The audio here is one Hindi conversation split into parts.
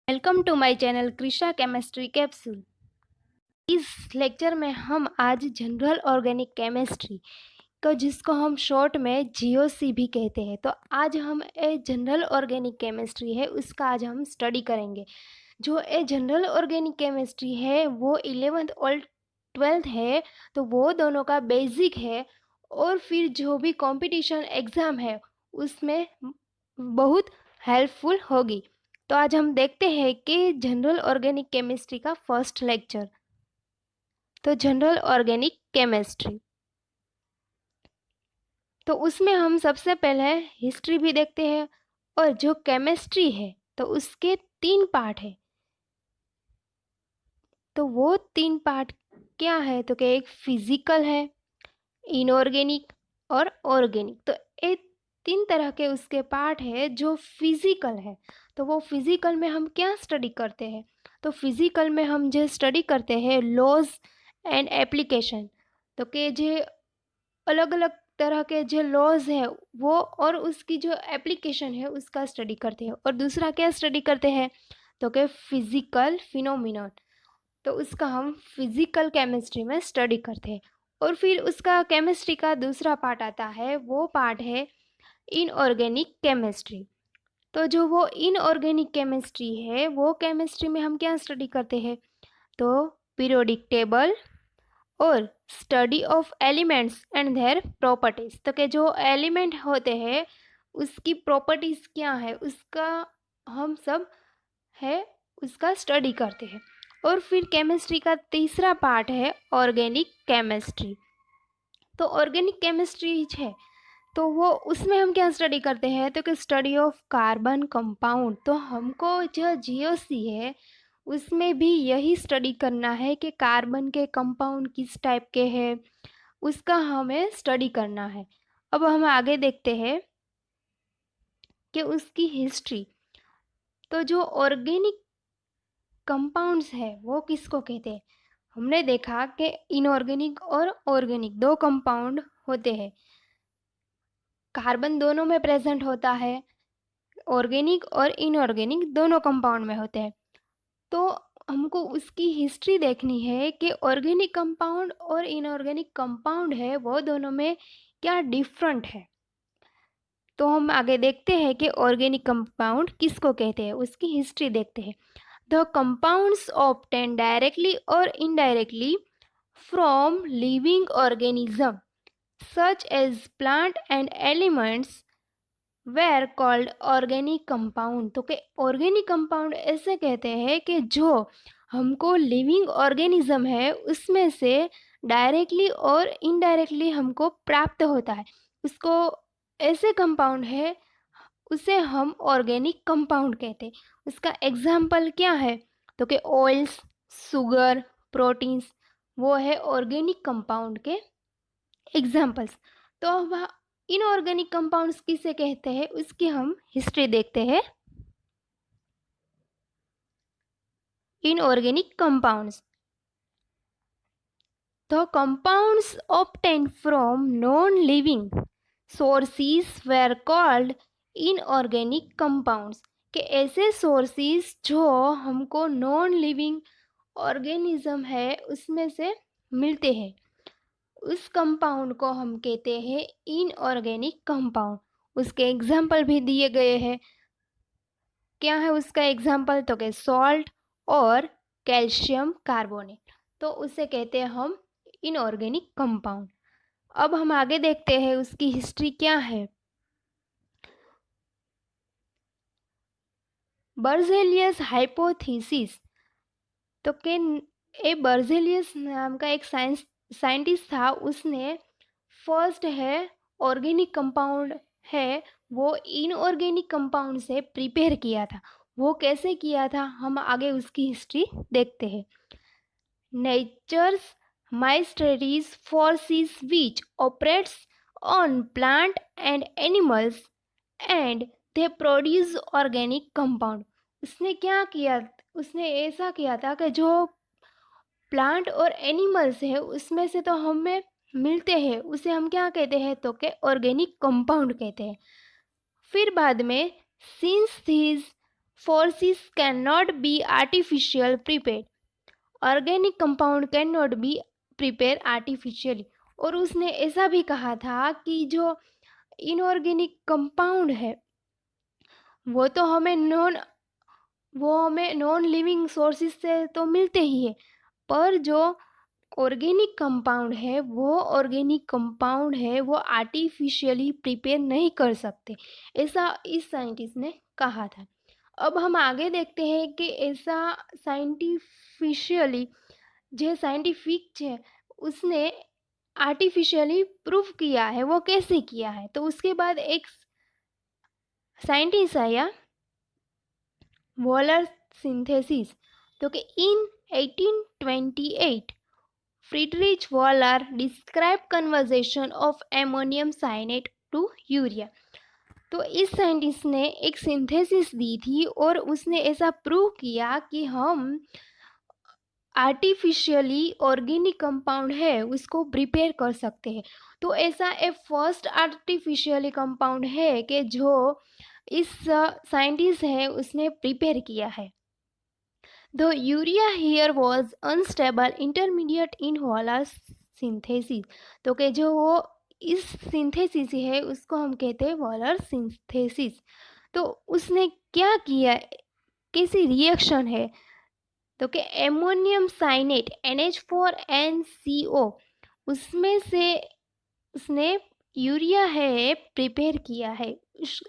Welcome to my channel Krisha chemistry capsule. इस लेक्चर में हम आज जनरल ऑर्गेनिक केमिस्ट्री को जिसको हम शॉर्ट में जीओसी भी कहते हैं, तो आज हम ए जनरल ऑर्गेनिक केमिस्ट्री है उसका आज हम स्टडी करेंगे। जो ए जनरल ऑर्गेनिक केमिस्ट्री है वो 11th और 12th है, तो वो दोनों का बेसिक है और फिर जो भी कंपटीशन एग्ज़ाम है उसमें बहुत हेल्पफुल होगी। तो आज हम देखते हैं कि जनरल ऑर्गेनिक केमिस्ट्री का फर्स्ट लेक्चर। तो जनरल ऑर्गेनिक केमिस्ट्री, तो उसमें हम सबसे पहले हिस्ट्री भी देखते हैं और जो केमिस्ट्री है तो उसके 3 पार्ट है। तो वो 3 पार्ट क्या है, तो क्या एक फिजिकल है, इनऑर्गेनिक और ऑर्गेनिक। तो ये 3 तरह के उसके पार्ट है। जो फिजिकल है तो वो फिजिकल में हम क्या स्टडी करते हैं, तो फिजिकल में हम जो स्टडी करते हैं लॉज एंड एप्लीकेशन। तो के जो अलग अलग तरह के जो लॉज है वो और उसकी जो एप्लीकेशन है उसका स्टडी करते हैं। और दूसरा क्या स्टडी करते हैं, तो के फिजिकल फिनोमिनन, तो उसका हम फिजिकल केमिस्ट्री में स्टडी करते हैं। और फिर उसका केमिस्ट्री का दूसरा पार्ट आता है, वो पार्ट है इनऑर्गेनिक केमिस्ट्री। तो जो वो इनऑर्गेनिक केमिस्ट्री है वो केमिस्ट्री में हम क्या स्टडी करते हैं, तो पीरियोडिक टेबल और study of elements and their properties. तो के जो एलिमेंट होते हैं उसकी प्रॉपर्टीज क्या है उसका हम सब है उसका स्टडी करते हैं। और फिर केमिस्ट्री का तीसरा पार्ट है ऑर्गेनिक केमिस्ट्री। तो ऑर्गेनिक केमिस्ट्री है तो वो उसमें हम क्या स्टडी करते हैं, तो कि स्टडी ऑफ कार्बन कंपाउंड। तो हमको जो जीओसी है उसमें भी यही स्टडी करना है कि कार्बन के कंपाउंड किस टाइप के हैं, उसका हमें स्टडी करना है। अब हम आगे देखते हैं कि उसकी हिस्ट्री। तो जो ऑर्गेनिक कंपाउंड्स है वो किसको कहते हैं, हमने देखा कि इनऑर्गेनिक और ऑर्गेनिक 2 कंपाउंड होते हैं, कार्बन दोनों में प्रेजेंट होता है, ऑर्गेनिक और इनऑर्गेनिक दोनों कंपाउंड में होते हैं। तो हमको उसकी हिस्ट्री देखनी है कि ऑर्गेनिक कंपाउंड और इनऑर्गेनिक कंपाउंड है वो दोनों में क्या डिफरेंट है। तो हम आगे देखते हैं कि ऑर्गेनिक कंपाउंड किसको कहते हैं, उसकी हिस्ट्री देखते हैं। द कंपाउंड्स ऑब्टेन डायरेक्टली और indirectly from living organism such as plant and elements were called organic compound। तो के ऑर्गेनिक कंपाउंड ऐसे कहते हैं कि जो हमको लिविंग ऑर्गेनिज्म है उसमें से डायरेक्टली और इनडायरेक्टली हमको प्राप्त होता है, उसको ऐसे कंपाउंड है उसे हम ऑर्गेनिक कंपाउंड कहते हैं। उसका एग्जाम्पल क्या है, तो कि ऑयल्स, शुगर, प्रोटीन्स, वो है ऑर्गेनिक कंपाउंड के एग्जाम्पल्स। तो अब इनऑर्गेनिक कंपाउंड्स किसे कहते हैं उसकी हम हिस्ट्री देखते हैं। Inorganic compounds, the compounds obtained from non-living sources were called inorganic compounds। के ऐसे सोर्सेस जो हमको नॉन लिविंग ऑर्गेनिज्म है उसमें से मिलते हैं उस कंपाउंड को हम कहते हैं इनऑर्गेनिक कंपाउंड। उसके एग्जाम्पल भी दिए गए हैं, क्या है उसका एग्जाम्पल, तो कि सॉल्ट और कैल्शियम कार्बोनेट, तो उसे कहते हैं हम इनऑर्गेनिक कंपाउंड। अब हम आगे देखते हैं उसकी हिस्ट्री क्या है। बर्जेलियस हाइपोथेसिस, तो के ए बर्जेलियस नाम का एक साइंटिस्ट था, उसने फर्स्ट है ऑर्गेनिक कंपाउंड है वो इनऑर्गेनिक कंपाउंड से प्रिपेयर किया था। वो कैसे किया था हम आगे उसकी हिस्ट्री देखते हैं। Nature's mysteries forces which operates on plant and animals and they produce organic compound. उसने क्या किया, उसने ऐसा किया था कि जो प्लांट और एनिमल्स है उसमें से तो हमें मिलते हैं उसे हम क्या कहते हैं, तो के ऑर्गेनिक कंपाउंड कहते हैं। फिर बाद में since these forces cannot be artificial prepared. Organic compound can not be prepare artificially. और उसने ऐसा भी कहा था कि जो इनऑर्गेनिक कंपाउंड है वो तो हमें नॉन लिविंग सोर्सेज से तो मिलते ही है, पर जो ऑर्गेनिक कंपाउंड है वो आर्टिफिशियली प्रिपेयर नहीं कर सकते, ऐसा इस साइंटिस्ट ने कहा था। अब हम आगे देखते हैं कि ऐसा साइंटिफिशियली जो साइंटिफिक है उसने आर्टिफिशियली प्रूफ किया है, वो कैसे किया है। तो उसके बाद एक साइंटिस्ट आया वॉलर सिंथेसिस। तो कि in 1828 Friedrich Wohler describe conversion of ammonium cyanate to urea. तो इस साइंटिस्ट ने एक सिंथेसिस दी थी और उसने ऐसा प्रूव किया कि हम आर्टिफिशियली ऑर्गेनिक कंपाउंड है उसको प्रिपेयर कर सकते हैं। तो ऐसा एक फर्स्ट आर्टिफिशियली कंपाउंड है कि जो इस साइंटिस्ट है उसने प्रिपेयर किया है। The urea here was unstable intermediate in Waller synthesis. तो कि जो वो इस सिंथेसिस है उसको हम कहते हैं वॉलर सिंथेसिस। तो उसने क्या किया, कैसी रिएक्शन है। तो कि एमोनियम साइनेट NH4NCO उसमें से उसने यूरिया है प्रिपेयर किया है। इस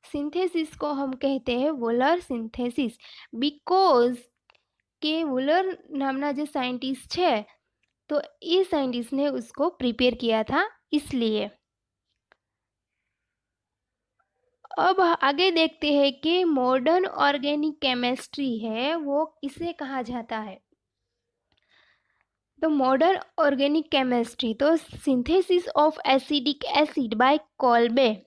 सिंथेसिस को हम कहते हैं वॉलर सिंथेसिस। बिकॉज के वॉलर नामना जो साइंटिस्ट है तो ये साइंटिस्ट ने उसको प्रिपेयर किया था इसलिए। अब आगे देखते हैं कि मॉडर्न ऑर्गेनिक केमिस्ट्री है वो किसे कहा जाता है। तो मॉडर्न ऑर्गेनिक केमिस्ट्री तो synthesis of acidic acid by Kolbe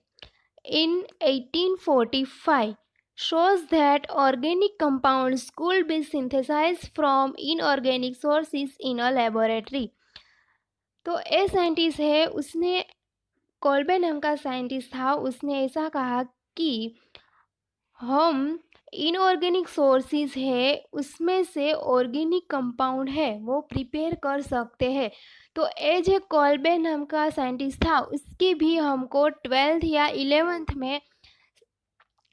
in 1845 shows that organic compounds could be synthesized from inorganic sources in a laboratory। तो ए साइंटिस्ट है उसने कोल्बे नाम का साइंटिस्ट था, उसने ऐसा कहा कि हम इनऑर्गेनिक सोर्सेज है उसमें से ऑर्गेनिक कंपाउंड है वो प्रिपेयर कर सकते हैं। तो एज ए कोल्बे नाम का साइंटिस्ट था, उसकी भी हमको 12th या 11th में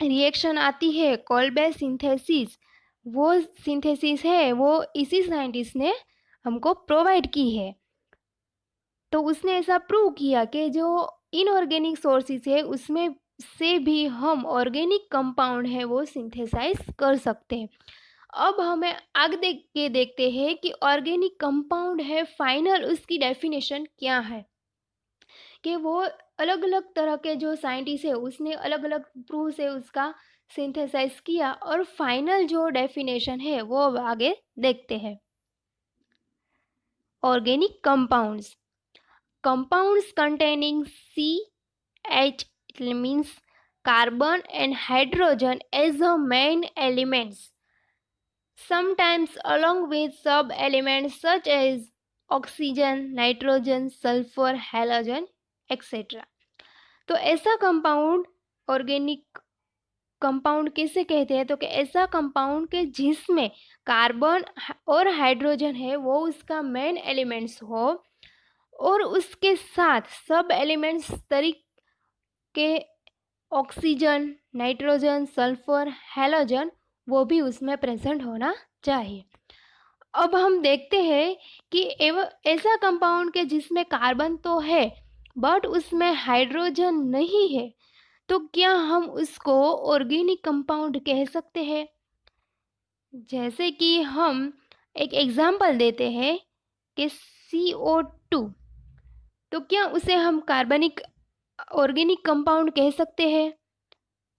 रिएक्शन आती है कोल्बे सिंथेसिस। वो सिंथेसिस है वो इसी साइंटिस्ट ने हमको प्रोवाइड की है। तो उसने ऐसा प्रूव किया कि जो इनऑर्गेनिक सोर्सेज है उसमें से भी हम ऑर्गेनिक कंपाउंड है वो सिंथेसाइज कर सकते हैं। अब हमें आगे देखते हैं कि ऑर्गेनिक कंपाउंड है फाइनल उसकी डेफिनेशन क्या है। कि वो अलग अलग तरह के जो साइंटिस्ट है उसने अलग अलग प्रूफ से उसका सिंथेसाइज किया और फाइनल जो डेफिनेशन है वो आगे देखते हैं। Organic compounds containing CH means carbon and hydrogen as the main elements, sometimes along with sub elements such as oxygen, nitrogen, sulfur, halogen etc। तो ऐसा कंपाउंड ऑर्गेनिक कंपाउंड किसे कहते हैं। तो कि ऐसा कंपाउंड के जिसमें कार्बन और हाइड्रोजन है वो उसका मेन एलिमेंट्स हो और उसके साथ सब एलिमेंट्स तरीके ऑक्सीजन, नाइट्रोजन, सल्फर, हैलोजन वो भी उसमें प्रेजेंट होना चाहिए। अब हम देखते हैं कि ऐसा कंपाउंड के जिसमें कार्बन तो है बट उसमें हाइड्रोजन नहीं है, तो क्या हम उसको ऑर्गेनिक कंपाउंड कह सकते हैं। जैसे कि हम एक एग्जांपल देते हैं कि CO2, तो क्या उसे हम कार्बनिक ऑर्गेनिक कंपाउंड कह सकते हैं।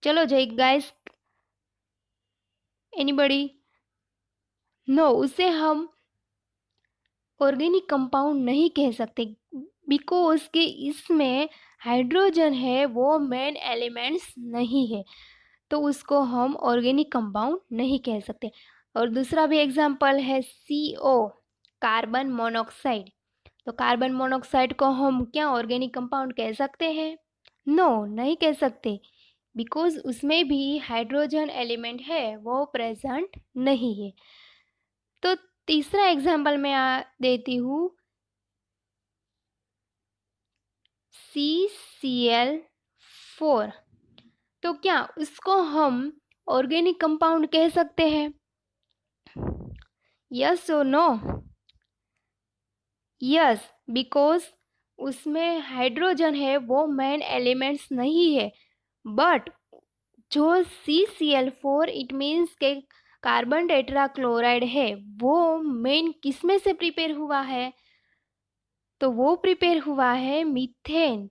चलो जय गाइस, एनीबॉडी, नो, उसे हम ऑर्गेनिक कंपाउंड नहीं कह सकते बिकॉज के इसमें हाइड्रोजन है वो मेन एलिमेंट्स नहीं है, तो उसको हम ऑर्गेनिक कंपाउंड नहीं कह सकते। और दूसरा भी एग्जांपल है CO, कार्बन मोनोऑक्साइड। तो कार्बन मोनोऑक्साइड को हम क्या ऑर्गेनिक कंपाउंड कह सकते हैं। नो, नहीं कह सकते बिकॉज उसमें भी हाइड्रोजन एलिमेंट है, वो प्रेजेंट नहीं है। तो तीसरा एग्जाम्पल मैं देती हूँ, CCl4। तो क्या उसको हम ऑर्गेनिक कंपाउंड कह सकते हैं? यस और नो? यस, बिकॉज उसमें हाइड्रोजन है, वो मेन एलिमेंट्स नहीं है। बट जो CCl4 इट मीन्स के कार्बन टेट्राक्लोराइड है, वो मेन किस में से प्रिपेयर हुआ है? तो वो प्रिपेयर हुआ है मीथेन।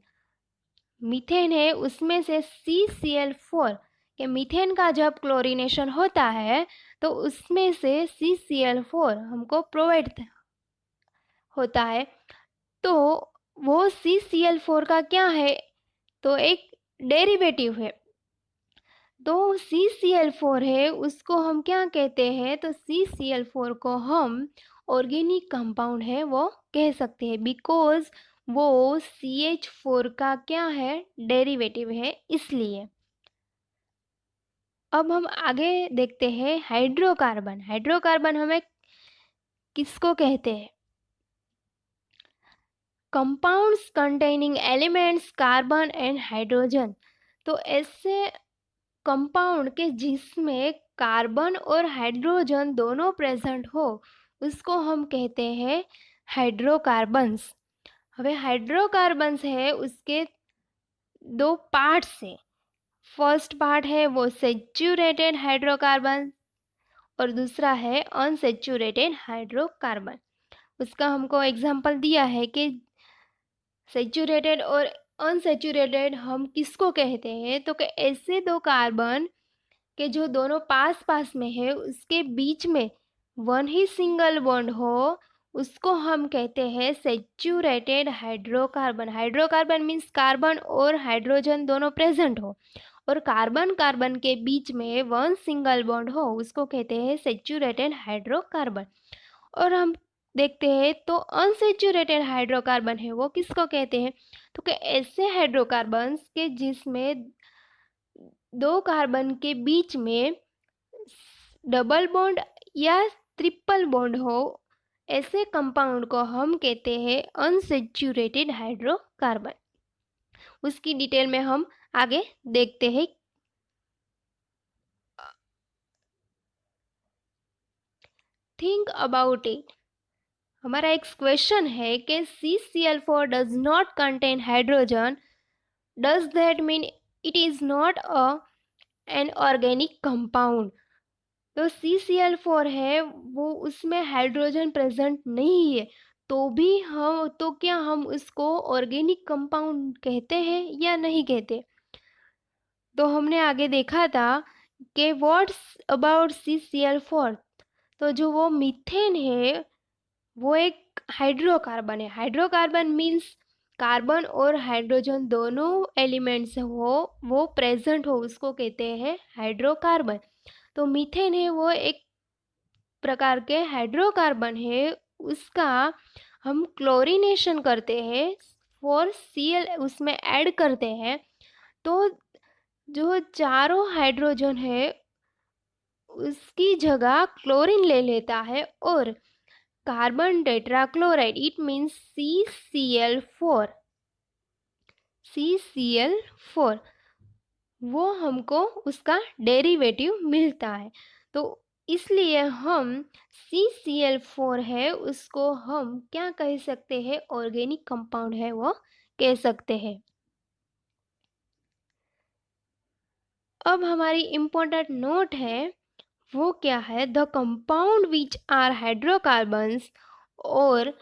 मीथेन है, उसमें से CCl4 के मीथेन का जब क्लोरीनेशन होता है तो उसमें से CCl4 हमको प्रोवाइड होता है। तो वो CCl4 का क्या है? तो एक डेरिवेटिव है। तो CCl4 है, उसको हम क्या कहते हैं? तो CCl4 को हम ऑर्गेनिक कंपाउंड है वो कह सकते हैं, बिकॉज वो CH4 का क्या है? डेरिवेटिव है, इसलिए। अब हम आगे देखते हैं हाइड्रोकार्बन। हाइड्रोकार्बन हमें किसको कहते हैं? Compounds containing elements carbon and hydrogen. तो ऐसे कंपाउंड के जिसमें कार्बन और हाइड्रोजन दोनों प्रेजेंट हो, उसको हम कहते हैं हाइड्रोकार्बन्स। हमें हाइड्रोकार्बन्स है, उसके दो पार्ट्स है। फर्स्ट पार्ट है वो सेचुरेटेड हाइड्रोकार्बन और दूसरा है अनसेचुरेटेड हाइड्रोकार्बन। उसका हमको एग्जांपल दिया है कि सेचुरेटेड और अनसेचुरेटेड हम किसको कहते हैं? तो कि ऐसे दो कार्बन के जो दोनों पास पास में है, उसके बीच में वन ही सिंगल बॉन्ड हो, उसको हम कहते हैं saturated hydrocarbon. Hydrocarbon means carbon और हाइड्रोजन दोनों प्रेजेंट हो और कार्बन कार्बन के बीच में वन सिंगल बॉन्ड हो, उसको कहते हैं सेचुरेटेड हाइड्रोकार्बन। और हम देखते हैं तो अनसेचुरेटेड हाइड्रोकार्बन है, वो किसको कहते हैं? तो कि ऐसे हाइड्रोकार्बन्स के जिसमें दो कार्बन के बीच में डबल बॉन्ड या ट्रिपल बॉन्ड हो, ऐसे कंपाउंड को हम कहते हैं अनसेचुरेटेड हाइड्रोकार्बन। उसकी डिटेल में हम आगे देखते हैं। Think about it. हमारा एक क्वेश्चन है कि CCl4 does not contain hydrogen, does that mean it is not an organic compound? तो CCl4 है, वो उसमें हाइड्रोजन प्रेजेंट नहीं है, तो भी हम तो क्या हम उसको ऑर्गेनिक कंपाउंड कहते हैं या नहीं कहते? तो हमने आगे देखा था कि व्हाट्स अबाउट CCl4। तो जो वो मीथेन है, वो एक हाइड्रोकार्बन है। हाइड्रोकार्बन मीन्स कार्बन और हाइड्रोजन दोनों एलिमेंट्स हो, वो प्रेजेंट हो, उसको कहते हैं हाइड्रोकार्बन। तो मीथेन है, वो एक प्रकार के हाइड्रोकार्बन है, उसका हम क्लोरीनेशन करते हैं, फॉर Cl उसमें ऐड करते हैं। तो जो चारों हाइड्रोजन है उसकी जगह क्लोरीन ले लेता है और carbon tetrachloride it means CCl4। CCl4 वो हमको उसका डेरिवेटिव मिलता है। तो इसलिए हम CCl4 है, उसको हम क्या कह सकते हैं? ऑर्गेनिक कंपाउंड है वो कह सकते हैं। अब हमारी इम्पोर्टेंट नोट है, वो क्या है? The compound which are hydrocarbons और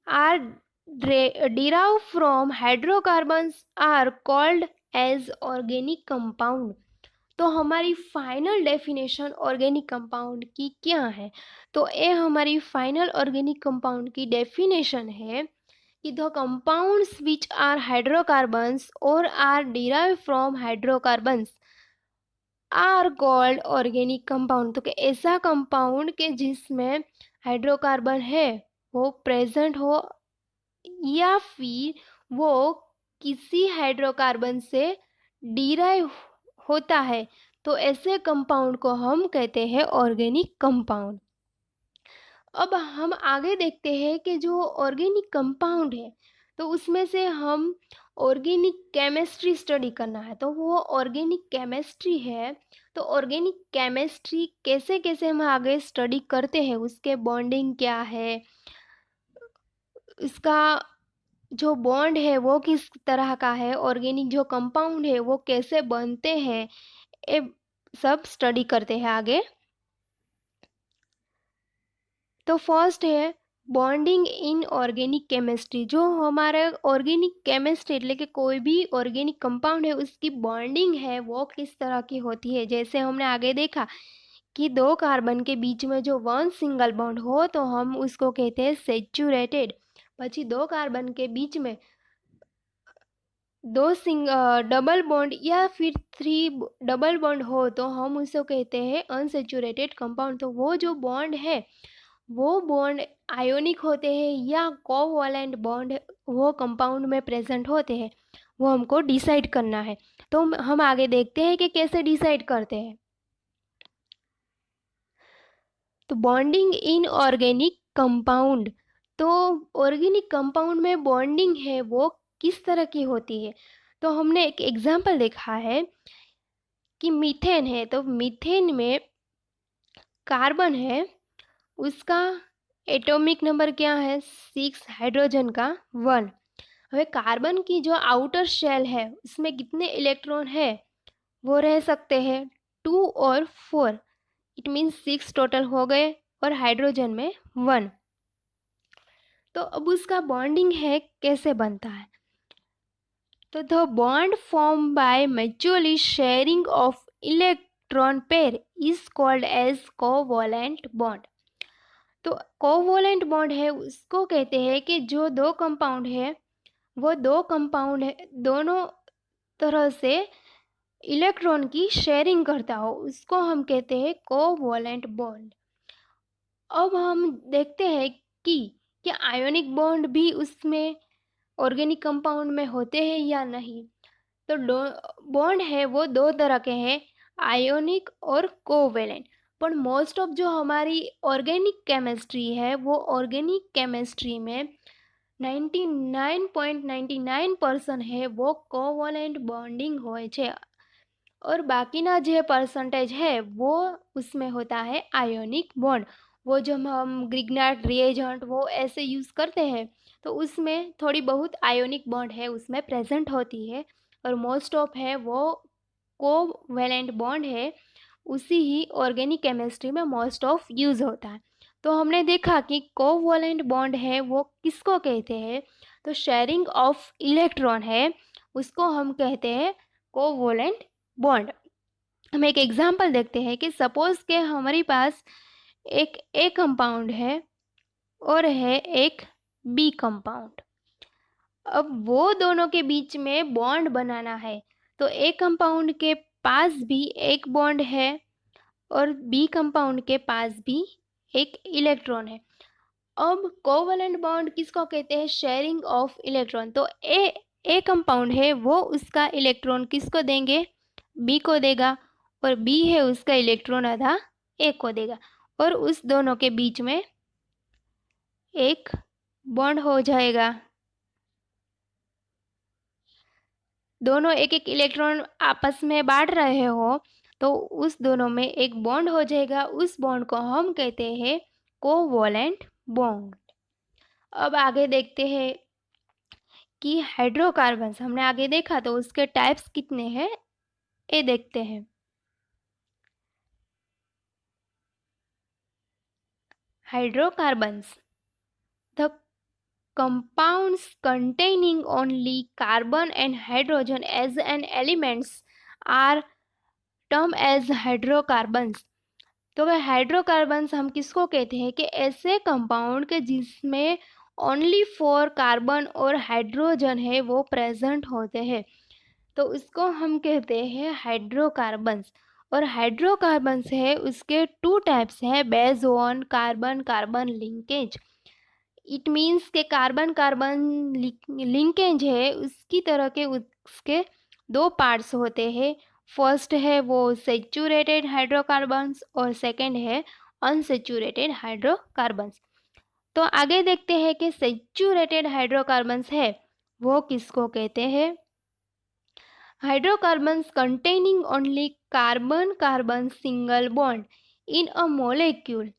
are derived from hydrocarbons are called as organic compound। तो हमारी फाइनल डेफिनेशन ऑर्गेनिक कंपाउंड की क्या है? तो ये हमारी फाइनल ऑर्गेनिक कंपाउंड की डेफिनेशन है कि the compounds which are hydrocarbons और are derived from hydrocarbons are called organic compound. तो कि ऐसा कंपाउंड के जिसमें हाइड्रोकार्बन है वो प्रेजेंट हो या फिर वो किसी हाइड्रोकार्बन से डिराइव होता है, तो ऐसे कंपाउंड को हम कहते हैं ऑर्गेनिक कंपाउंड। अब हम आगे देखते हैं कि जो ऑर्गेनिक कंपाउंड है, तो उसमें से हम ऑर्गेनिक केमिस्ट्री स्टडी करना है, तो वो ऑर्गेनिक केमिस्ट्री है। तो ऑर्गेनिक केमिस्ट्री कैसे कैसे हम आगे स्टडी करते हैं, उसके बॉन्डिंग क्या है, इसका जो बॉन्ड है वो किस तरह का है, ऑर्गेनिक जो कंपाउंड है वो कैसे बनते हैं, ये सब स्टडी करते हैं आगे। तो फर्स्ट है बॉन्डिंग इन ऑर्गेनिक केमिस्ट्री। जो हमारे ऑर्गेनिक केमिस्ट्री એટલે કે कोई भी ऑर्गेनिक कंपाउंड है, उसकी बॉन्डिंग है वो किस तरह की होती है। जैसे हमने आगे देखा कि दो कार्बन के बीच में जो वन सिंगल बॉन्ड हो तो हम उसको कहते हैं सेचुरेटेड। પછી दो कार्बन के बीच में दो डबल बॉन्ड या फिर थ्री डबल बॉन्ड हो तो हम उसको कहते हैं अनसेचुरेटेड कंपाउंड। तो वो जो बॉन्ड है वो बॉन्ड आयोनिक होते हैं या कोवैलेंट बॉन्ड वो कंपाउंड में प्रेजेंट होते हैं, वो हमको डिसाइड करना है। तो हम आगे देखते हैं कि कैसे डिसाइड करते हैं। तो बॉन्डिंग इन ऑर्गेनिक कंपाउंड, तो ऑर्गेनिक कंपाउंड में बॉन्डिंग है वो किस तरह की होती है। तो हमने एक एग्जांपल देखा है कि मीथेन है, तो मीथेन में कार्बन है, उसका एटॉमिक नंबर क्या है 6, हाइड्रोजन का 1। હવે कार्बन की जो आउटर शेल है उसमें कितने इलेक्ट्रॉन है, वो रह सकते हैं 2 और 4, इट मीन्स 6 टोटल हो गए, और हाइड्रोजन में 1। तो अब उसका बॉन्डिंग है कैसे बनता है। तो the bond form by mutually sharing of electron pair is called as covalent bond. तो कोवैलेंट बॉन्ड है उसको कहते हैं कि जो दो कंपाउंड है वो दो कंपाउंड है दोनों तरह से इलेक्ट्रॉन की शेयरिंग करता हो, उसको हम कहते हैं कोवैलेंट बॉन्ड। अब हम देखते हैं कि क्या आयोनिक बॉन्ड भी उसमें ऑर्गेनिक कंपाउंड में होते हैं या नहीं। तो बॉन्ड है वो दो तरह के हैं, आयोनिक और कोवैलेंट। पर मोस्ट ऑफ जो हमारी ऑर्गेनिक केमिस्ट्री है वो ऑर्गेनिक केमिस्ट्री में 99.99% है वो कोवैलेंट बॉन्डिंग होए छे, और बाकी ना जो परसेंटेज है वो उसमें होता है आयोनिक बॉन्ड। वो जो हम ग्रिग्नार्ड रिएजेंट वो ऐसे यूज़ करते हैं तो उसमें थोड़ी बहुत आयोनिक बॉन्ड है उसमें प्रेजेंट होती है, और मोस्ट ऑफ है वो कोवैलेंट बॉन्ड है, उसी ही ऑर्गेनिक केमिस्ट्री में मोस्ट ऑफ यूज़ होता है। तो हमने देखा कि कोवैलेंट बॉन्ड है वो किसको कहते हैं, तो शेयरिंग ऑफ इलेक्ट्रॉन है उसको हम कहते हैं कोवैलेंट बॉन्ड। हम एक एग्जांपल देखते हैं कि सपोज के हमारे पास एक ए कंपाउंड है और है एक बी कंपाउंड। अब वो दोनों के बीच में बॉन्ड बनाना है, तो ए कंपाउंड के पास भी एक बॉन्ड है और बी कंपाउंड के पास भी एक इलेक्ट्रॉन है। अब कोवैलेंट बॉन्ड किसको कहते हैं, शेयरिंग ऑफ इलेक्ट्रॉन। तो ए कंपाउंड है वो उसका इलेक्ट्रॉन किसको देंगे, बी को देगा, और बी है उसका इलेक्ट्रॉन आधा ए को देगा, और उस दोनों के बीच में एक बॉन्ड हो जाएगा। दोनों एक एक इलेक्ट्रॉन आपस में बांट रहे हो तो उस दोनों में एक बॉन्ड हो जाएगा, उस बॉन्ड को हम कहते हैं कोवैलेंट बॉन्ड। अब आगे देखते हैं कि हाइड्रोकार्बन्स हमने आगे देखा तो उसके टाइप्स कितने हैं ये देखते हैं। Hydrocarbons the compounds containing only carbon and hydrogen as an elements are termed as hydrocarbons। तो वह हाइड्रोकार्बन्स हम किसको कहते हैं कि ऐसे कंपाउंड के जिसमें ओनली 4 कार्बन और हाइड्रोजन है वो प्रेजेंट होते हैं, तो उसको हम कहते हैं हाइड्रोकार्बन्स। और हाइड्रोकार्बन्स है उसके 2 टाइप्स है, base one carbon carbon linkage. It means के कार्बन कार्बन लिंकेज है उसकी तरह के उसके दो पार्ट्स होते हैं। फर्स्ट है वो सेचुरेटेड हाइड्रोकार्बन्स और सेकंड है अनसेचुरेटेड हाइड्रोकार्बन्स। तो आगे देखते हैं कि सेचुरेटेड हाइड्रोकार्बन्स है वो किसको कहते हैं। Hydrocarbons containing only carbon carbon single bond in a molecule।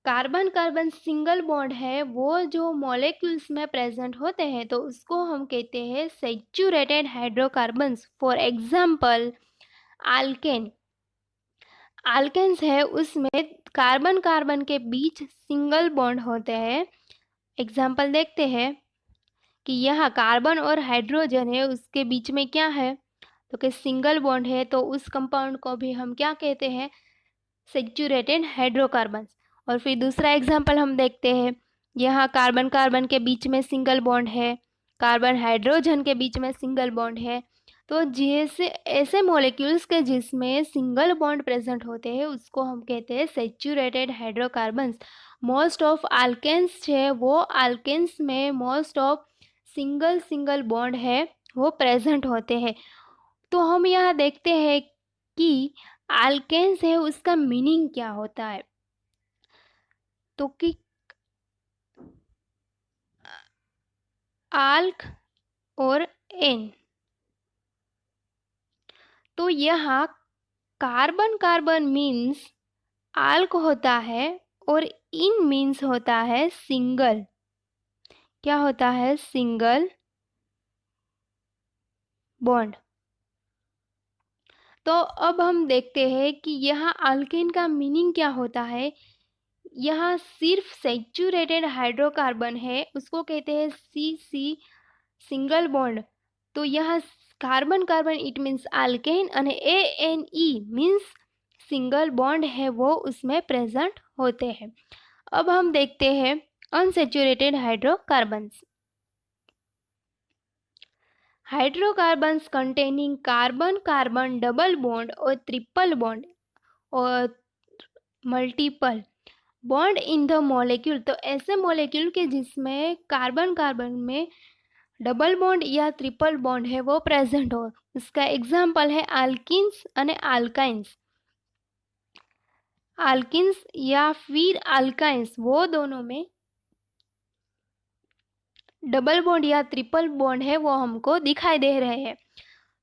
Carbon carbon single bond है वो जो मॉलिक्यूल्स में प्रेजेंट होते हैं तो उसको हम कहते हैं saturated hydrocarbons. For example alkane. Alkanes है उसमें कार्बन कार्बन के बीच सिंगल बॉन्ड होते हैं। एग्जांपल देखते हैं कि यहाँ कार्बन और हाइड्रोजन है उसके बीच में क्या है तो कि सिंगल बॉन्ड है, तो उस कंपाउंड को भी हम क्या कहते हैं, सेचुरेटेड हाइड्रोकार्बन्स। और फिर दूसरा एग्जांपल हम देखते हैं, यहाँ कार्बन कार्बन के बीच में सिंगल बॉन्ड है, कार्बन हाइड्रोजन के बीच में सिंगल बॉन्ड है। तो जैसे ऐसे मॉलिक्यूल्स के जिसमें सिंगल बॉन्ड प्रेजेंट होते हैं उसको हम कहते हैं सेचुरेटेड हाइड्रोकार्बन्स। मोस्ट ऑफ आल्केन्स है वो आल्केन्स में most of single single bond है वो प्रेजेंट होते हैं। तो हम यहाँ देखते हैं कि आल्केन्स है उसका मीनिंग क्या होता है। तो कि आल्क और एन, तो यहाँ कार्बन कार्बन मीन्स आल्क होता है और इन मीन्स होता है सिंगल। क्या होता है, सिंगल बॉन्ड। तो अब हम देखते हैं कि यहाँ अल्केन का मीनिंग क्या होता है। यहाँ सिर्फ सेचुरेटेड हाइड्रोकार्बन है उसको कहते हैं सी सी सिंगल बॉन्ड। तो यहाँ carbon carbon it means alkane અને ANE मीन्स सिंगल बॉन्ड है वो उसमें प्रेजेंट होते हैं। अब हम देखते हैं unsaturated hydrocarbons. Hydrocarbons containing carbon carbon double bond और ट्रिपल बॉन्ड और multiple bond in the molecule. तो ऐसे मॉलिक्यूल के जिसमें कार्बन कार्बन में डबल बॉन्ड या ट्रिपल बॉन्ड है वो प्रेजेंट हो, उसका एग्जाम्पल है आल्किन्स અને आल्काइन्स। आल्किन्स या फिर आल्काइन्स वो दोनों में डबल बॉन्ड या ट्रिपल बॉन्ड है वो हमको दिखाई दे रहे हैं।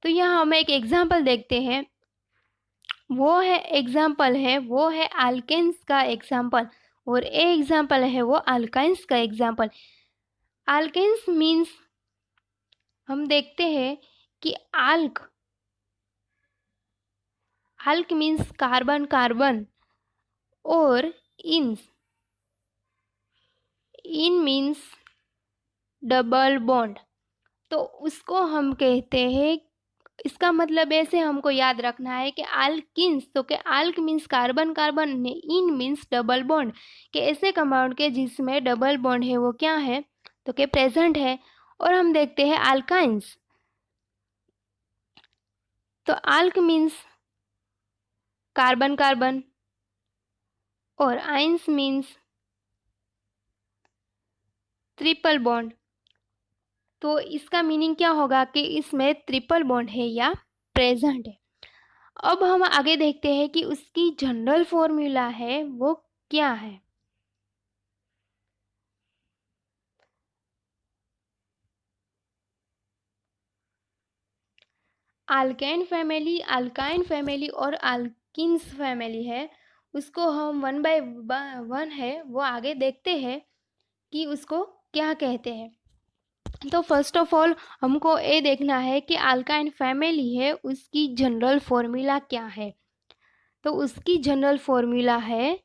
तो यहाँ हम एक एग्जाम्पल देखते हैं, वो है आल्केन्स का एग्जाम्पल और ए एग्जाम्पल है वो आल्काइन्स का एग्जाम्पल। आल्केन्स मीन्स हम देखते हैं कि आल्क मीन्स कार्बन कार्बन और इन मीन्स डबल बॉन्ड। तो उसको हम कहते हैं, इसका मतलब ऐसे हमको याद रखना है कि आल्किन्स, तो कि आल्क मीन्स कार्बन कार्बन ने इन मीन्स डबल बॉन्ड, कि ऐसे कंपाउंड के जिसमें डबल बॉन्ड है वो क्या है तो कि प्रेजेंट है। और हम देखते हैं आल्काइन्स, तो आल्क मीन्स कार्बन कार्बन और आइंस मीन्स ट्रिपल बॉन्ड। तो इसका मीनिंग क्या होगा कि इसमें ट्रिपल बॉन्ड है या प्रेजेंट है। अब हम आगे देखते हैं कि उसकी जनरल फॉर्मूला है वो क्या है। आल्केन फैमिली, अल्काइन फैमिली और अल्किन्स फैमिली है, उसको हम वन बाय वन है वो आगे देखते हैं कि उसको क्या कहते हैं। तो फर्स्ट ऑफ ऑल हमको ये देखना है कि अल्काइन फैमिली है उसकी जनरल फॉर्मूला क्या है। तो उसकी जनरल फॉर्मूला है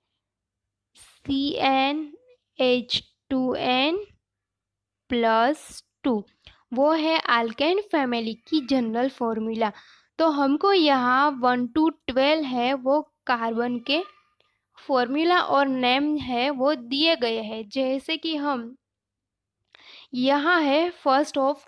CnH2n+2, वो है अल्केन फैमिली की जनरल फॉर्मूला। तो हमको यहाँ 1 to 12 है वो कार्बन के फॉर्मूला और नेम है वो दिए गए हैं। जैसे कि हम यहाँ है फर्स्ट ऑफ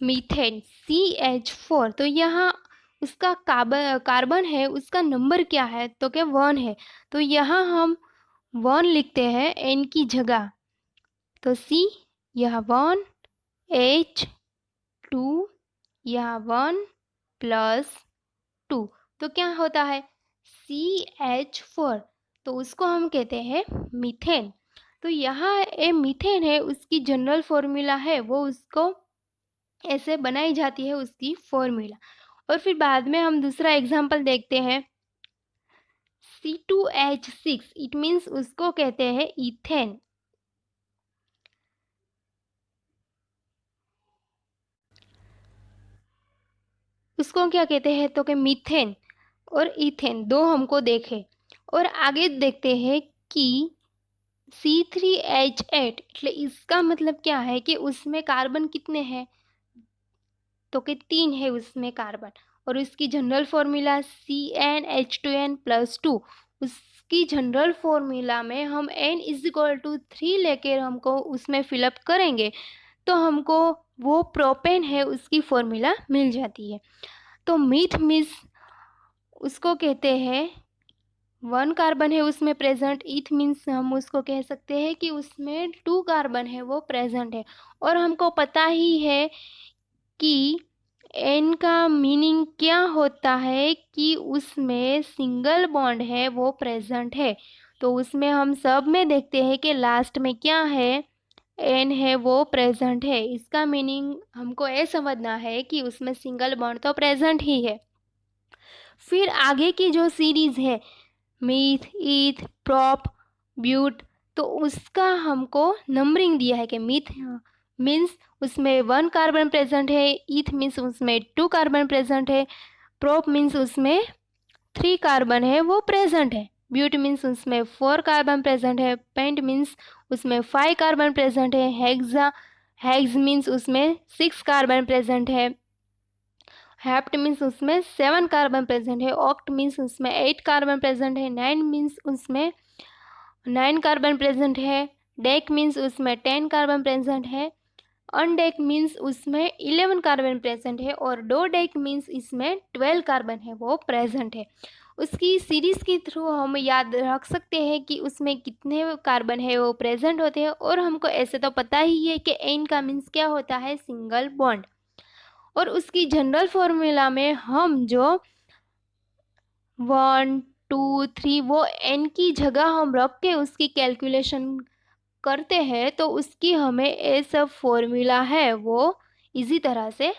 मीथेन CH4, तो यहाँ उसका कार्बन है उसका नंबर क्या है तो क्या 1 है, तो यहाँ हम 1 लिखते हैं N की जगह। तो C यहाँ 1 H 2 यहाँ 1 + 2, तो क्या होता है CH4, तो उसको हम कहते हैं मीथेन। तो यहाँ ये मीथेन है, उसकी जनरल फॉर्मूला है वो उसको ऐसे बनाई जाती है उसकी फॉर्मूला। और फिर बाद में हम दूसरा एग्जांपल देखते हैं C2H6, इट मीन्स उसको कहते हैं इथेन। उसको क्या कहते हैं तो कि मीथेन और इथेन दो हमको देखे। और आगे देखते हैं कि C3H8, એટલે इसका मतलब क्या है कि उसमें कार्बन कितने हैं तो कि 3 है उसमें कार्बन। और उसकी जनरल फॉर्मूला CnH2n+2, उसकी जनरल फॉर्मूला में हम n=3 लेकर हमको उसमें फिलअप करेंगे तो हमको वो प्रोपेन है उसकी फॉर्मूला मिल जाती है। तो मीथ मीन्स उसको कहते हैं 1 कार्बन है उसमें प्रेजेंट, ईथ मीन्स हम उसको कह सकते हैं कि उसमें 2 कार्बन है वो प्रेजेंट है। और हमको पता ही है कि एन का मीनिंग क्या होता है कि उसमें सिंगल बॉन्ड है वो प्रेजेंट है। तो उसमें हम सब में देखते हैं कि लास्ट में क्या है, एन है वो प्रेजेंट है। इसका मीनिंग हमको ये समझना है कि उसमें सिंगल बॉन्ड तो प्रेजेंट ही है। फिर आगे की जो सीरीज है मीथ, ईथ, प्रोप, ब्यूट, तो उसका हमको नंबरिंग दिया है कि मीथ मीन्स उसमें 1 कार्बन प्रेजेंट है, ईथ मीन्स उसमें 2 कार्बन प्रेजेंट है, प्रोप मीन्स उसमें 3 कार्बन है वो प्रेजेंट है, ब्यूट मीन्स उसमें 4 कार्बन प्रेजेंट है, पेंट मीन्स उसमें 5 कार्बन प्रेजेंट है, हेक्स मीन्स उसमें 6 कार्बन प्रेजेंट है, हेप्ट मीन्स उसमें 7 कार्बन प्रेजेंट है, ऑक्ट मीन्स उसमें 8 कार्बन प्रेजेंट है, 9 मीन्स उसमें 9 कार्बन प्रेजेंट है, डेक मीन्स उसमें 10 कार्बन प्रेजेंट है, अनडेक मीन्स उसमें 11 कार्बन प्रेजेंट है, और डो डेक मीन्स इसमें 12 कार्बन है वो प्रेजेंट है। उसकी सीरीज के थ्रू हम याद रख सकते हैं कि उसमें कितने कार्बन है वो प्रेजेंट होते हैं। और हमको ऐसे तो पता ही है कि एन का मीन्स क्या होता है, सिंगल बॉन्ड। और उसकी जनरल फॉर्मूला में हम जो 1, 2, 3 वो एन की जगह हम रख के उसकी कैलकुलेशन करते हैं तो उसकी हमें ये सब फॉर्मूला है वो इजी तरह से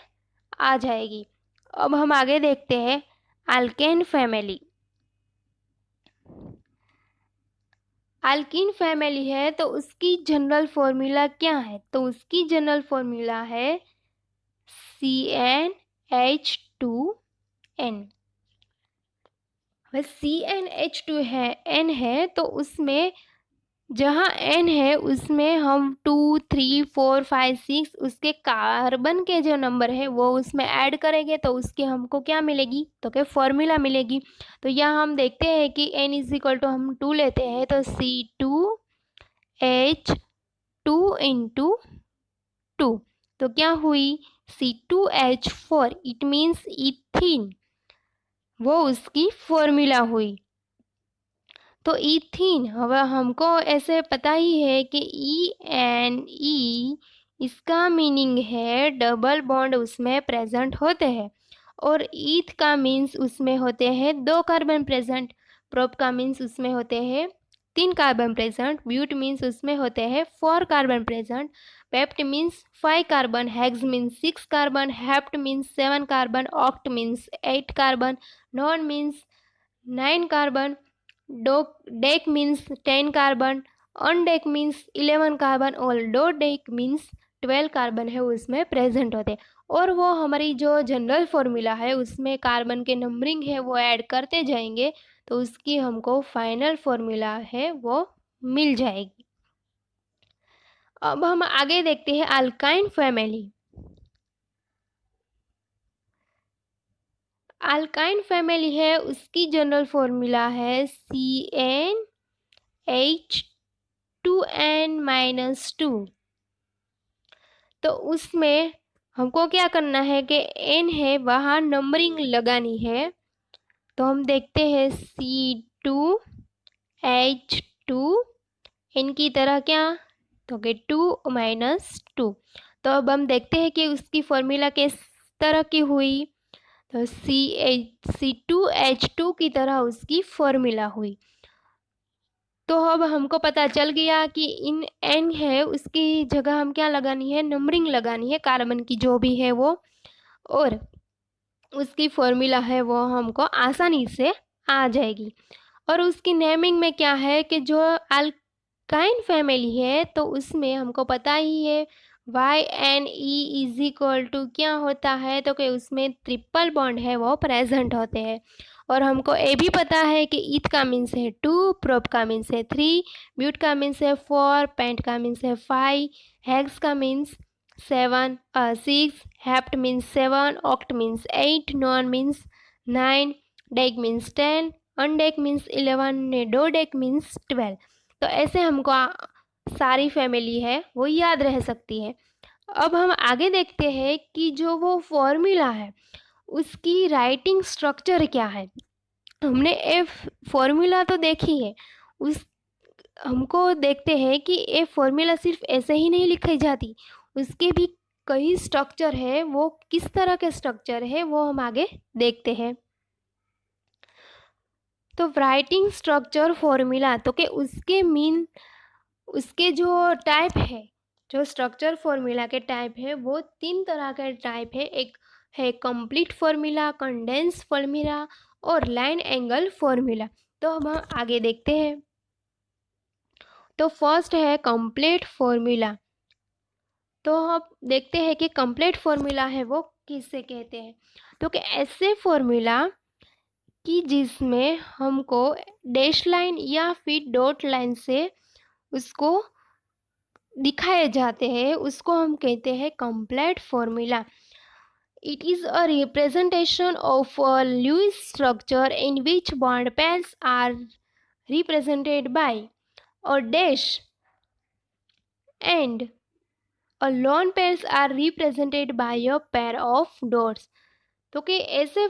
आ जाएगी। अब हम आगे देखते हैं अल्केन फैमिली। अल्कीन फैमिली है तो उसकी जनरल फॉर्मूला क्या है, तो उसकी जनरल फॉर्मूला है CnH2n। CnH2 है n है तो उसमें जहाँ n है उसमें हम 2, 3, 4, 5, 6 उसके कार्बन के जो नंबर है वो उसमें ऐड करेंगे तो उसके हमको क्या मिलेगी तो क्या फॉर्मूला मिलेगी। तो यहाँ हम देखते हैं कि n हम 2 लेते हैं तो C2H2 इंटू 2, तो क्या हुई C2H4, इट मीन्स इथीन, वो उसकी फॉर्मूला हुई। तो इथीन हवा हमको ऐसे पता ही है कि ENE इसका मीनिंग है डबल बॉन्ड उसमें प्रेजेंट होते हैं। और ईथ का मीन्स उसमें होते हैं 2 कार्बन प्रेजेंट, प्रोप का मीन्स उसमें होते हैं 3 कार्बन प्रेजेंट, ब्यूट मीन्स उसमें होते हैं 4 carbon present, pepped means 5 carbon, hex means 6 carbon, hept means 7 carbon, oct means 8 carbon, non means 9 carbon, deck means 10 carbon, अनडेक means 11 carbon, और डो डेक मीन्स 12 कार्बन है उसमें प्रेजेंट होते। और वो हमारी जो जनरल फॉर्मूला है उसमें कार्बन के नंबरिंग है वो ऐड करते जाएंगे तो उसकी हमको फाइनल फॉर्मूला है वो मिल जाएगी। अब हम आगे देखते हैं अल्काइन फैमिली। अल्काइन फैमिली है उसकी जनरल फॉर्मूला है CnH2n-2, तो उसमें हमको क्या करना है कि n है वहाँ नंबरिंग लगानी है। तो हम देखते हैं C2H2 n की तरह क्या तो कि 2 - 2। तो अब हम देखते हैं कि उसकी फॉर्मूला किस तरह की हुई, तो C2H2 की तरह उसकी फॉर्मूला हुई। तो अब हमको पता चल गया कि इन N है उसकी जगह हम क्या लगानी है, नंबरिंग लगानी है कार्बन की जो भी है वो, और उसकी फॉर्मूला है वो हमको आसानी से आ जाएगी। और उसकी नेमिंग में क्या है कि जो अल्काइन फैमिली है तो उसमें हमको पता ही है YNE इज इक्वल टू क्या होता है, तो कि उसमें ट्रिपल बॉन्ड है वो प्रेजेंट होते हैं। और हमको ये भी पता है कि ईथ का मीन्स है 2, प्रोप का मीन्स है 3, ब्यूट का मीन्स है 4, पेंट का मीन्स है 5, हेक्स का means 7, 6, hept means 7, oct means 8, non means 9, deck means 10, अनडेक means 11 ने डो डेक मीन्स 12। तो ऐसे हमको सारी फैमिली है वो याद रह सकती है। अब हम आगे देखते हैं कि जो वो फॉर्मूला है उसकी राइटिंग स्ट्रक्चर क्या है। हमने ए फॉर्मूला तो देखी है, उस हमको देखते हैं कि ये फॉर्मूला सिर्फ ऐसे ही नहीं लिखी जाती, उसके भी कई स्ट्रक्चर है। वो किस तरह के स्ट्रक्चर है वो हम आगे देखते हैं। तो राइटिंग स्ट्रक्चर फॉर्मूला, तो कि उसके जो टाइप है, जो स्ट्रक्चर फॉर्मूला के टाइप है वो 3 तरह के टाइप है। एक है कंप्लीट फॉर्मूला, कंडेंस फॉर्मूला और लाइन एंगल फॉर्मूला। तो हम आगे देखते हैं। तो फर्स्ट है कंप्लीट फॉर्मूला। तो हम देखते हैं कि कंप्लीट फॉर्मूला है वो किससे कहते हैं। तो कि ऐसे फॉर्मूला कि जिसमें हमको डैश लाइन या फिर डॉट लाइन से उसको दिखाए जाते हैं, उसको हम कहते हैं complete formula. It is a representation of a Lewis structure in which bond pairs are represented by a dash and a lone pairs are represented by a pair of dots. तो कि ऐसे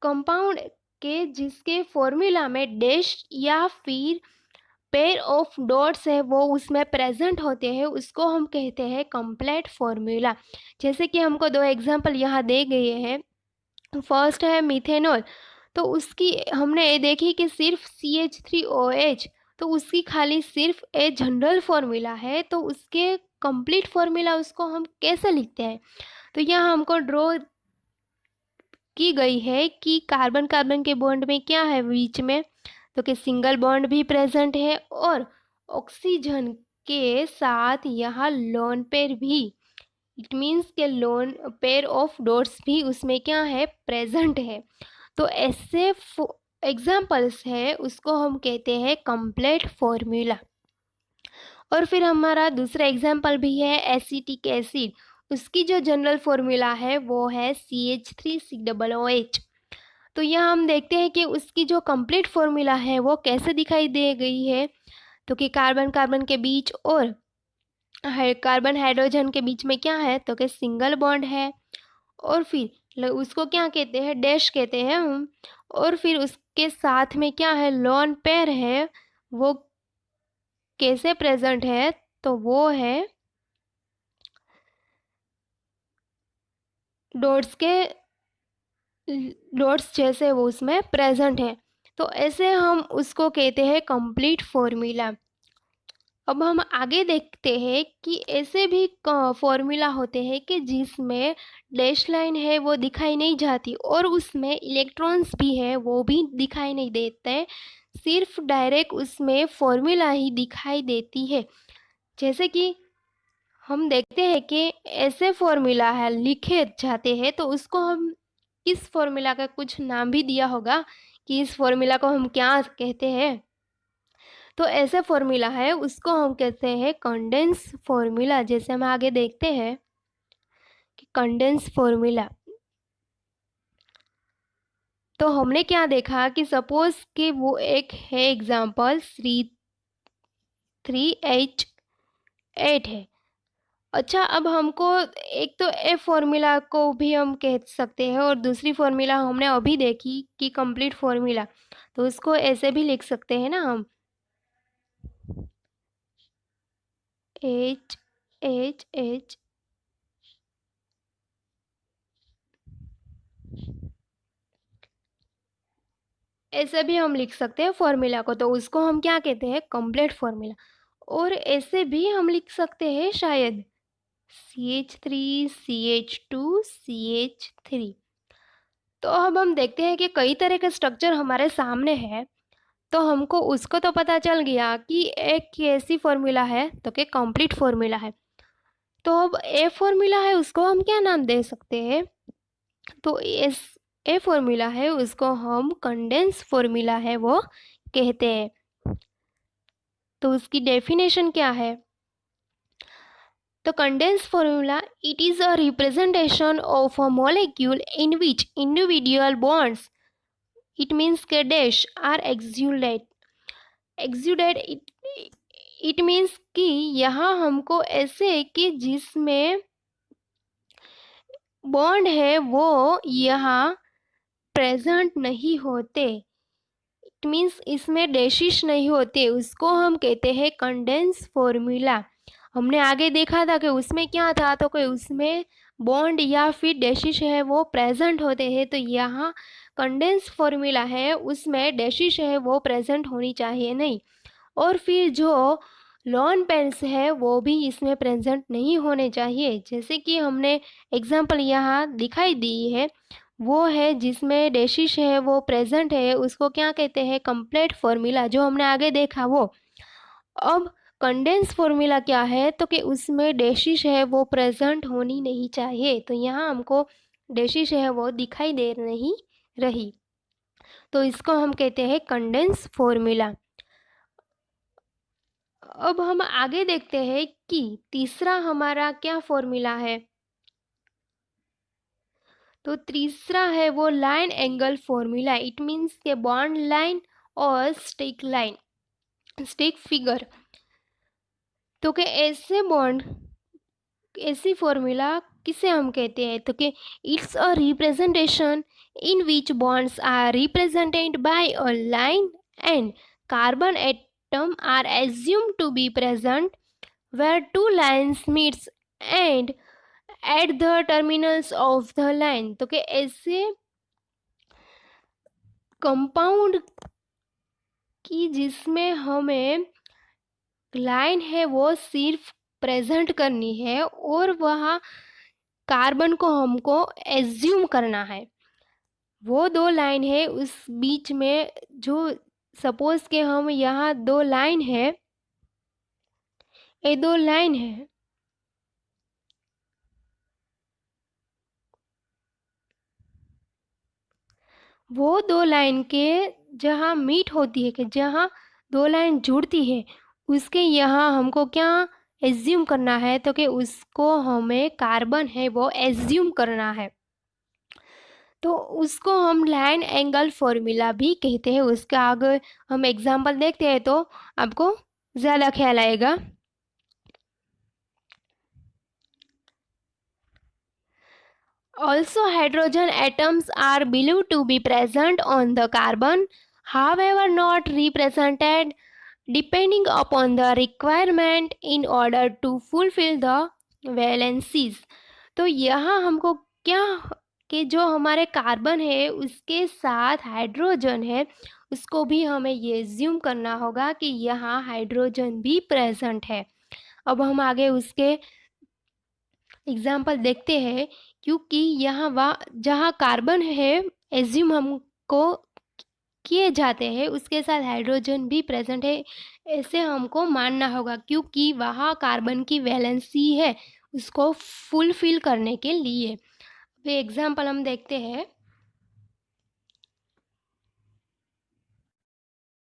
कंपाउंड के जिसके फॉर्मूला में डैश या फिर पेयर ऑफ डॉट्स है वो उसमें प्रेजेंट होते हैं, उसको हम कहते हैं कंप्लीट फॉर्मूला। जैसे कि हमको 2 एग्जांपल यहाँ दे गए हैं। फर्स्ट है मिथेनॉल, तो उसकी हमने ये देखी कि सिर्फ CH3OH, तो उसकी खाली सिर्फ ए जनरल फॉर्मूला है, तो उसके कंप्लीट फॉर्मूला उसको हम कैसे लिखते हैं। तो यहाँ हमको ड्रॉ की गई है कि कार्बन कार्बन के बॉन्ड में क्या है बीच में, तो कि सिंगल बॉन्ड भी प्रेजेंट है और ऑक्सीजन के साथ यहाँ लोन पेयर भी, इट मीन्स के लोन पेयर ऑफ डॉट्स भी उसमें क्या है, प्रेजेंट है। तो ऐसे एग्जाम्पल्स है उसको हम कहते हैं कंप्लीट फॉर्मूला। और फिर हमारा दूसरा एग्जाम्पल भी है एसिटिक एसिड, उसकी जो जनरल फॉर्मूला है वो है CH3COOH। तो यहाँ हम देखते हैं कि उसकी जो कंप्लीट फॉर्मूला है वो कैसे दिखाई दे गई है। तो कि कार्बन कार्बन के बीच और कार्बन हाइड्रोजन के बीच में क्या है, तो कि सिंगल बॉन्ड है। और फिर उसको क्या कहते हैं, डैश कहते हैं हम। और फिर उसके साथ में क्या है, लोन पेयर है, वो कैसे प्रेजेंट है, तो वो है डॉट्स के डॉट्स जैसे वो उसमें प्रेजेंट है। तो ऐसे हम उसको कहते हैं कंप्लीट फॉर्मूला। अब हम आगे देखते हैं कि ऐसे भी फॉर्मूला होते हैं कि जिसमें डैश लाइन है वो दिखाई नहीं जाती और उसमें इलेक्ट्रॉन्स भी है वो भी दिखाई नहीं देते, सिर्फ डायरेक्ट उसमें फॉर्मूला ही दिखाई देती है। जैसे कि हम देखते हैं कि ऐसे फॉर्मूला है लिखे जाते हैं, तो उसको हम इस फॉर्मूला का कुछ नाम भी दिया होगा कि इस फॉर्मूला को हम क्या कहते हैं। तो ऐसे फॉर्मूला है उसको हम कहते हैं कंडेंस फॉर्मूला। जैसे हम आगे देखते हैं कि कंडेंस फॉर्मूला, तो हमने क्या देखा कि सपोज कि वो एक है एग्जाम्पल C3H8 है। अच्छा, अब हमको एक तो ए फॉर्मूला को भी हम कह सकते हैं और दूसरी फॉर्मूला हमने अभी देखी कि कंप्लीट फॉर्मूला, तो उसको ऐसे भी लिख सकते हैं ना हम, H H H ऐसे भी हम लिख सकते हैं फॉर्मूला को, तो उसको हम क्या कहते हैं, कंप्लीट फॉर्मूला। और ऐसे भी हम लिख सकते हैं शायद CH3 CH2 CH3। तो अब हम देखते हैं कि कई तरह के स्ट्रक्चर हमारे सामने है, तो हमको उसको तो पता चल गया कि एक कैसी फॉर्मूला है, तो कि कंप्लीट फॉर्मूला है। तो अब ए फॉर्मूला है उसको हम क्या नाम दे सकते हैं, तो इस ए फॉर्मूला है उसको हम कंडेंस फॉर्मूला है वो कहते हैं। तो उसकी डेफिनेशन क्या है, तो condensed formula, it is a representation of a molecule in which individual bonds, it means के dash are excluded it means कि यहाँ हमको ऐसे कि जिसमें बॉन्ड है वो यहाँ प्रेजेंट नहीं होते, इट मीन्स इसमें डैशिश नहीं होते, उसको हम कहते हैं कंडेंस फॉर्मूला। हमने आगे देखा था कि उसमें क्या था, तो कि उसमें बॉन्ड या फिर डैशिश है वो प्रेजेंट होते हैं, तो यहाँ कंडेंस फॉर्मूला है उसमें डैशिश है वो प्रेजेंट होनी चाहिए नहीं। और फिर जो लॉन पेन्स है वो भी इसमें प्रेजेंट नहीं होने चाहिए। जैसे कि हमने एग्जाम्पल यहाँ दिखाई दी है, वो है जिसमें डैशिश है वो प्रेजेंट है, उसको क्या कहते हैं, कंप्लीट फॉर्मूला, जो हमने आगे देखा वो। अब कंडेंस फॉर्मूला क्या है, तो कि उसमें डैशिश है वो प्रेजेंट होनी नहीं चाहिए, तो यहाँ हमको डैशिश है वो दिखाई दे नहीं रही, तो इसको हम कहते हैं कंडेंस फॉर्मूला। अब हम आगे देखते हैं कि तीसरा हमारा क्या फॉर्मूला है, तो तीसरा है वो line angle formula. It means के बॉन्ड लाइन और स्टिक लाइन, स्टिक फिगर, तो कि ऐसे बॉन्ड, ऐसी फॉर्मूला किसे हम कहते हैं, तो कि it's a representation in which bonds are represented by a line and carbon atom are assumed to be present where two lines meets and at the terminals of the line, तो कि ऐसे कंपाउंड की जिसमें हमें लाइन है वो सिर्फ प्रेजेंट करनी है और वहाँ कार्बन को हमको एज्यूम करना है। वो दो लाइन है उस बीच में, जो सपोज के हम यहाँ दो लाइन है, ये दो लाइन है, वो दो लाइन के जहाँ मीट होती है, कि जहाँ दो लाइन जुड़ती है, उसके यहाँ हमको क्या एज्यूम करना है, तो कि उसको हमें कार्बन है वो एज्यूम करना है, तो उसको हम लाइन एंगल फॉर्मूला भी कहते हैं। उसका आगे हम एग्जांपल देखते हैं तो आपको ज़्यादा ख्याल आएगा। Also, hydrogen atoms are believed to be present on the carbon, however, not represented, depending upon the requirement in order to fulfill the valencies। तो यहाँ हमको क्या, कि जो हमारे कार्बन है उसके साथ हाइड्रोजन है, उसको भी हमें ये ज्यूम करना होगा कि यहाँ हाइड्रोजन भी प्रेजेंट है। अब हम आगे उसके एग्जाम्पल देखते हैं, क्योंकि यहाँ जहाँ कार्बन है एज्यूम हमको किए जाते हैं उसके साथ हाइड्रोजन भी प्रेजेंट है, ऐसे हमको मानना होगा, क्योंकि वहाँ कार्बन की वैलेंसी है उसको फुलफिल करने के लिए। तो एग्जाम्पल हम देखते हैं,